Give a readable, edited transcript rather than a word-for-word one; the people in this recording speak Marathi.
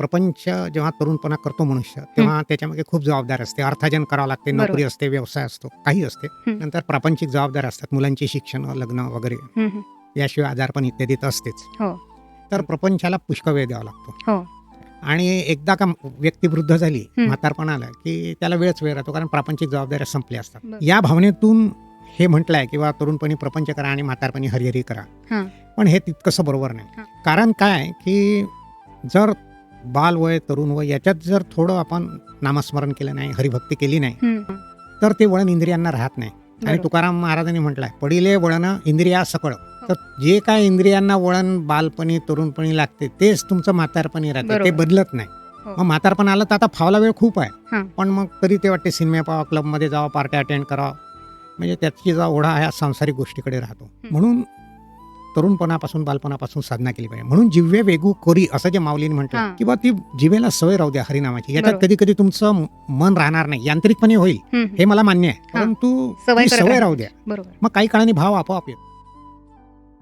प्रपंच जेव्हा तरुणपणा करतो मनुष्य तेव्हा त्याच्यामध्ये खूप जबाबदारी असते. अर्थार्जन करावं लागते, बरोबर. नोकरी असते, व्यवसाय असतो, काही असते. नंतर प्रापंचिक जबाबदारी असतात, मुलांची शिक्षण, लग्न वगैरे, याशिवाय आजारपण इत्यादी तर असतेच. हो. तर प्रपंचाला पुष्कळ वेळ द्यावा लागतो. हो. आणि एकदा का व्यक्ती वृद्ध झाली, हं. म्हातारपण आलं की त्याला वेळच वेळ राहतो, कारण प्रापंचिक जबाबदाऱ्या संपल्या असतात. बरं. या भावनेतून हे म्हटलंय किंवा तरुणपणी प्रपंच करा आणि म्हातारपणी हरिहरी करा. हां. पण हे तितकंसं बरोबर नाही. हां. कारण काय की जर बालवय, तरुण वय याच्यात जर थोडं आपण नामस्मरण केलं नाही, हरिभक्ती केली नाही, तर ते वळण इंद्रियांना राहत नाही. आणि बरोबर. तुकाराम महाराजांनी म्हटलंय, पडिले वळण इंद्रिया सकळ. तर जे काय इंद्रियांना वळण बालपणी, तरुणपणी लागते तेच तुमचं म्हातारपणी राहते, ते बरोबर. बदलत नाही. हो. मग म्हातारपण आलं तर आता फावला वेळ खूप आहे, हां. पण मग तरी ते वाटते सिनेमा पाहा, क्लबमध्ये जावं, पार्ट्या अटेंड करावं, म्हणजे त्याची जो ओढा ह्या सांसारिक गोष्टीकडे राहतो. म्हणून तरुणपणापासून, बालपणापासून साधना केली पाहिजे. म्हणून जिव्हे वेगू कोरी असं जे माऊलीने म्हटलं, हां. किंवा ती जिभेला सवय राहू द्या हरिनामाची. याच्यात बरोबर. कधी कधी तुमचं मन राहणार नाही, यांत्रिकपणे होईल, हे मला मान्य आहे, हां. परंतु सवय ती करत सवय राहा. राहू द्या. बरोबर. मग काही काळाने भाव आपोआप येतो.